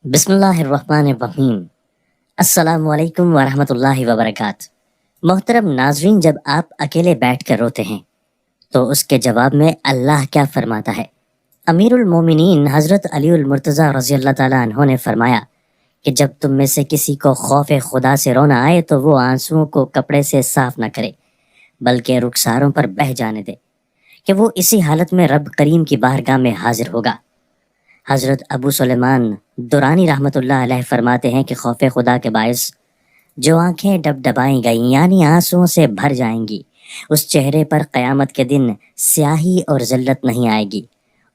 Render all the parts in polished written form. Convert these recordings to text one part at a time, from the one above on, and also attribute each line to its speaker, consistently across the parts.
Speaker 1: بسم اللہ الرحمن الرحیم۔ السلام علیکم ورحمۃ اللہ وبرکاتہ۔ محترم ناظرین، جب آپ اکیلے بیٹھ کر روتے ہیں تو اس کے جواب میں اللہ کیا فرماتا ہے؟ امیر المومنین حضرت علی المرتضیٰ رضی اللہ تعالیٰ عنہ نے فرمایا کہ جب تم میں سے کسی کو خوف خدا سے رونا آئے تو وہ آنسوؤں کو کپڑے سے صاف نہ کرے بلکہ رخساروں پر بہہ جانے دے کہ وہ اسی حالت میں رب کریم کی بارگاہ میں حاضر ہوگا۔ حضرت ابو سلیمان درانی رحمۃ اللہ علیہ فرماتے ہیں کہ خوف خدا کے باعث جو آنکھیں ڈب ڈبائیں گئیں یعنی آنسوؤں سے بھر جائیں گی، اس چہرے پر قیامت کے دن سیاہی اور ذلت نہیں آئے گی،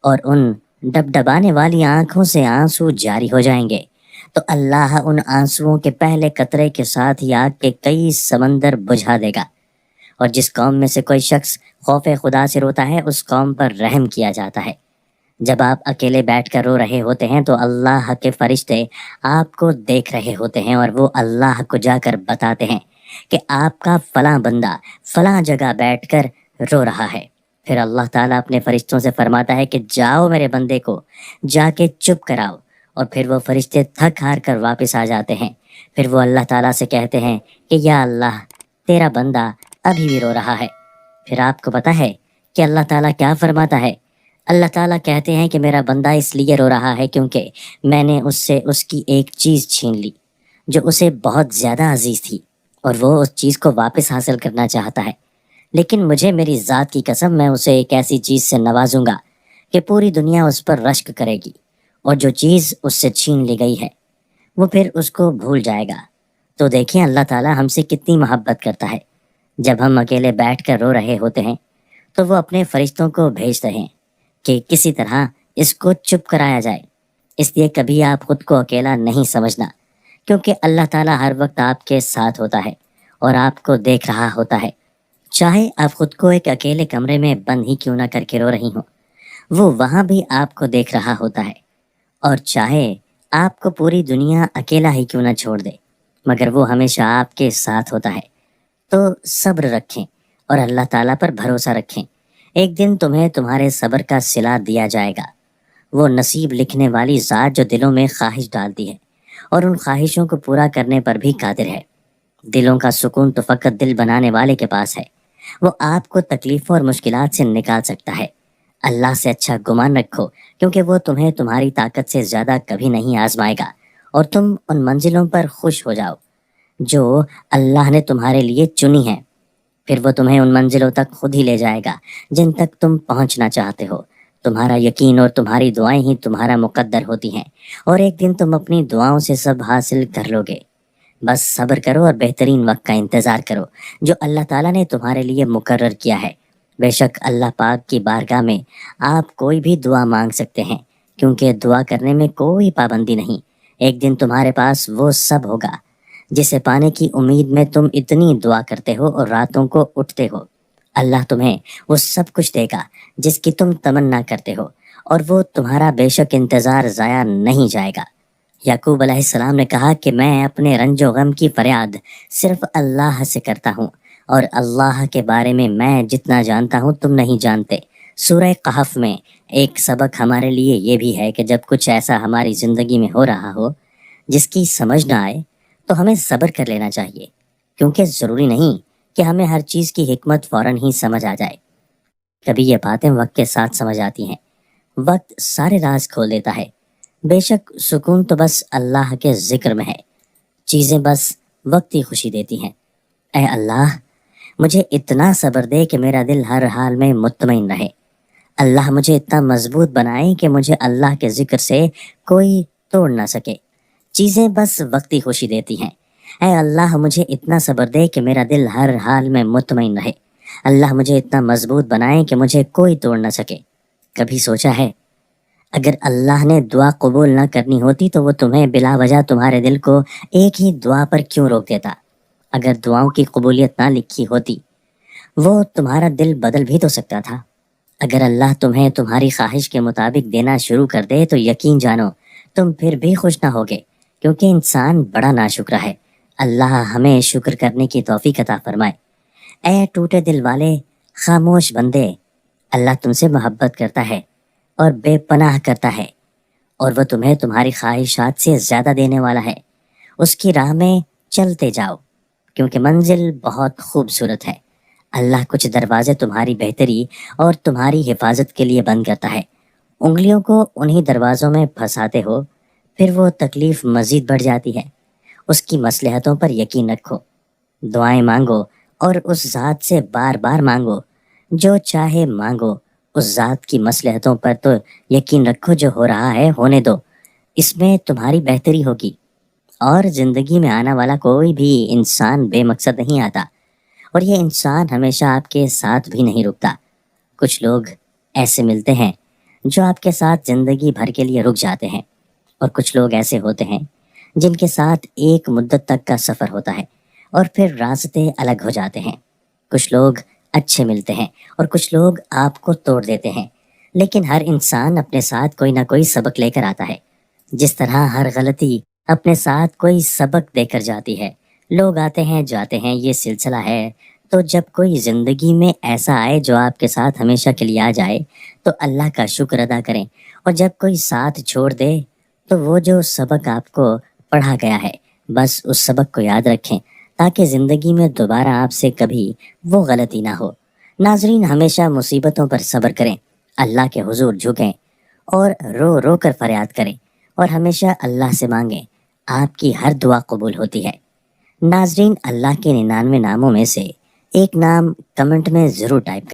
Speaker 1: اور ان ڈب ڈبانے والی آنکھوں سے آنسو جاری ہو جائیں گے تو اللہ ان آنسوؤں کے پہلے قطرے کے ساتھ ہی آگ کے کئی سمندر بجھا دے گا۔ اور جس قوم میں سے کوئی شخص خوف خدا سے روتا ہے اس قوم پر رحم کیا جاتا ہے۔ جب آپ اکیلے بیٹھ کر رو رہے ہوتے ہیں تو اللہ کے فرشتے آپ کو دیکھ رہے ہوتے ہیں اور وہ اللہ کو جا کر بتاتے ہیں کہ آپ کا فلاں بندہ فلاں جگہ بیٹھ کر رو رہا ہے۔ پھر اللہ تعالیٰ اپنے فرشتوں سے فرماتا ہے کہ جاؤ میرے بندے کو جا کے چپ کراؤ، اور پھر وہ فرشتے تھک ہار کر واپس آ جاتے ہیں۔ پھر وہ اللہ تعالیٰ سے کہتے ہیں کہ یا اللہ، تیرا بندہ ابھی بھی رو رہا ہے۔ پھر آپ کو پتہ ہے کہ اللہ تعالیٰ کیا فرماتا ہے؟ اللہ تعالیٰ کہتے ہیں کہ میرا بندہ اس لیے رو رہا ہے کیونکہ میں نے اس سے اس کی ایک چیز چھین لی جو اسے بہت زیادہ عزیز تھی، اور وہ اس چیز کو واپس حاصل کرنا چاہتا ہے، لیکن مجھے میری ذات کی قسم میں اسے ایک ایسی چیز سے نوازوں گا کہ پوری دنیا اس پر رشک کرے گی، اور جو چیز اس سے چھین لی گئی ہے وہ پھر اس کو بھول جائے گا۔ تو دیکھیں اللہ تعالیٰ ہم سے کتنی محبت کرتا ہے۔ جب ہم اکیلے بیٹھ کر رو رہے ہوتے ہیں تو وہ اپنے فرشتوں کو بھیجتے ہیں کہ کسی طرح اس کو چپ کرایا جائے۔ اس لیے کبھی آپ خود کو اکیلا نہیں سمجھنا، کیونکہ اللہ تعالیٰ ہر وقت آپ کے ساتھ ہوتا ہے اور آپ کو دیکھ رہا ہوتا ہے۔ چاہے آپ خود کو ایک اکیلے کمرے میں بند ہی کیوں نہ کر کے رو رہی ہوں، وہ وہاں بھی آپ کو دیکھ رہا ہوتا ہے، اور چاہے آپ کو پوری دنیا اکیلا ہی کیوں نہ چھوڑ دے مگر وہ ہمیشہ آپ کے ساتھ ہوتا ہے۔ تو صبر رکھیں اور اللہ تعالیٰ پر بھروسہ رکھیں۔ ایک دن تمہیں تمہارے صبر کا صلہ دیا جائے گا۔ وہ نصیب لکھنے والی ذات جو دلوں میں خواہش ڈالتی ہے اور ان خواہشوں کو پورا کرنے پر بھی قادر ہے۔ دلوں کا سکون تو فقط دل بنانے والے کے پاس ہے۔ وہ آپ کو تکلیفوں اور مشکلات سے نکال سکتا ہے۔ اللہ سے اچھا گمان رکھو، کیونکہ وہ تمہیں تمہاری طاقت سے زیادہ کبھی نہیں آزمائے گا، اور تم ان منزلوں پر خوش ہو جاؤ جو اللہ نے تمہارے لیے چنی ہیں۔ پھر وہ تمہیں ان منزلوں تک خود ہی لے جائے گا جن تک تم پہنچنا چاہتے ہو۔ تمہارا یقین اور تمہاری دعائیں ہی تمہارا مقدر ہوتی ہیں، اور ایک دن تم اپنی دعاؤں سے سب حاصل کر لو گے۔ بس صبر کرو اور بہترین وقت کا انتظار کرو جو اللہ تعالیٰ نے تمہارے لیے مقرر کیا ہے۔ بے شک اللہ پاک کی بارگاہ میں آپ کوئی بھی دعا مانگ سکتے ہیں، کیونکہ دعا کرنے میں کوئی پابندی نہیں۔ ایک دن تمہارے پاس وہ سب ہوگا جسے پانے کی امید میں تم اتنی دعا کرتے ہو اور راتوں کو اٹھتے ہو۔ اللہ تمہیں وہ سب کچھ دے گا جس کی تم تمنا کرتے ہو، اور وہ تمہارا بے شک انتظار ضائع نہیں جائے گا۔ یعقوب علیہ السلام نے کہا کہ میں اپنے رنج و غم کی فریاد صرف اللہ سے کرتا ہوں، اور اللہ کے بارے میں جتنا جانتا ہوں تم نہیں جانتے۔ سورہ کہف میں ایک سبق ہمارے لیے یہ بھی ہے کہ جب کچھ ایسا ہماری زندگی میں ہو رہا ہو جس کی سمجھ نہ آئے تو ہمیں صبر کر لینا چاہیے، کیونکہ ضروری نہیں کہ ہمیں ہر چیز کی حکمت فوراً ہی سمجھ آ جائے۔ کبھی یہ باتیں وقت کے ساتھ سمجھ آتی ہیں۔ وقت سارے راز کھول دیتا ہے۔ بے شک سکون تو بس اللہ کے ذکر میں ہے، چیزیں بس وقتی خوشی دیتی ہیں۔ اے اللہ، مجھے اتنا صبر دے کہ میرا دل ہر حال میں مطمئن رہے۔ اللہ مجھے اتنا مضبوط بنائے کہ مجھے اللہ کے ذکر سے کوئی توڑ نہ سکے۔ چیزیں بس وقتی خوشی دیتی ہیں۔ اے اللہ، مجھے اتنا صبر دے کہ میرا دل ہر حال میں مطمئن رہے۔ اللہ مجھے اتنا مضبوط بنائے کہ مجھے کوئی توڑ نہ سکے۔ کبھی سوچا ہے اگر اللہ نے دعا قبول نہ کرنی ہوتی تو وہ تمہیں بلا وجہ تمہارے دل کو ایک ہی دعا پر کیوں روک دیتا؟ اگر دعاؤں کی قبولیت نہ لکھی ہوتی وہ تمہارا دل بدل بھی تو سکتا تھا۔ اگر اللہ تمہیں تمہاری خواہش کے مطابق دینا شروع کر دے تو یقین جانو تم پھر بھی خوش نہ ہوگے، کیونکہ انسان بڑا ناشکرا ہے۔ اللہ ہمیں شکر کرنے کی توفیق عطا فرمائے۔ اے ٹوٹے دل والے خاموش بندے، اللہ تم سے محبت کرتا ہے اور بے پناہ کرتا ہے، اور وہ تمہیں تمہاری خواہشات سے زیادہ دینے والا ہے۔ اس کی راہ میں چلتے جاؤ کیونکہ منزل بہت خوبصورت ہے۔ اللہ کچھ دروازے تمہاری بہتری اور تمہاری حفاظت کے لیے بند کرتا ہے۔ انگلیوں کو انہی دروازوں میں پھنساتے ہو، پھر وہ تکلیف مزید بڑھ جاتی ہے۔ اس کی مصلحتوں پر یقین رکھو، دعائیں مانگو اور اس ذات سے بار بار مانگو، جو چاہے مانگو۔ اس ذات کی مصلحتوں پر تو یقین رکھو، جو ہو رہا ہے ہونے دو، اس میں تمہاری بہتری ہوگی۔ اور زندگی میں آنا والا کوئی بھی انسان بے مقصد نہیں آتا، اور یہ انسان ہمیشہ آپ کے ساتھ بھی نہیں رکتا۔ کچھ لوگ ایسے ملتے ہیں جو آپ کے ساتھ زندگی بھر کے لیے رک جاتے ہیں، اور کچھ لوگ ایسے ہوتے ہیں جن کے ساتھ ایک مدت تک کا سفر ہوتا ہے اور پھر راستے الگ ہو جاتے ہیں۔ کچھ لوگ اچھے ملتے ہیں اور کچھ لوگ آپ کو توڑ دیتے ہیں، لیکن ہر انسان اپنے ساتھ کوئی نہ کوئی سبق لے کر آتا ہے۔ جس طرح ہر غلطی اپنے ساتھ کوئی سبق دے کر جاتی ہے۔ لوگ آتے ہیں جاتے ہیں، یہ سلسلہ ہے۔ تو جب کوئی زندگی میں ایسا آئے جو آپ کے ساتھ ہمیشہ کے لیے آ جائے تو اللہ کا شکر ادا کریں، اور جب کوئی ساتھ چھوڑ دے تو وہ جو سبق آپ کو پڑھا گیا ہے بس اس سبق کو یاد رکھیں، تاکہ زندگی میں دوبارہ آپ سے کبھی وہ غلطی نہ ہو۔ ناظرین، ہمیشہ مصیبتوں پر صبر کریں، اللہ کے حضور جھکیں اور رو رو کر فریاد کریں، اور ہمیشہ اللہ سے مانگیں، آپ کی ہر دعا قبول ہوتی ہے۔ ناظرین، اللہ کے 99 ناموں میں سے ایک نام کمنٹ میں ضرور ٹائپ کریں۔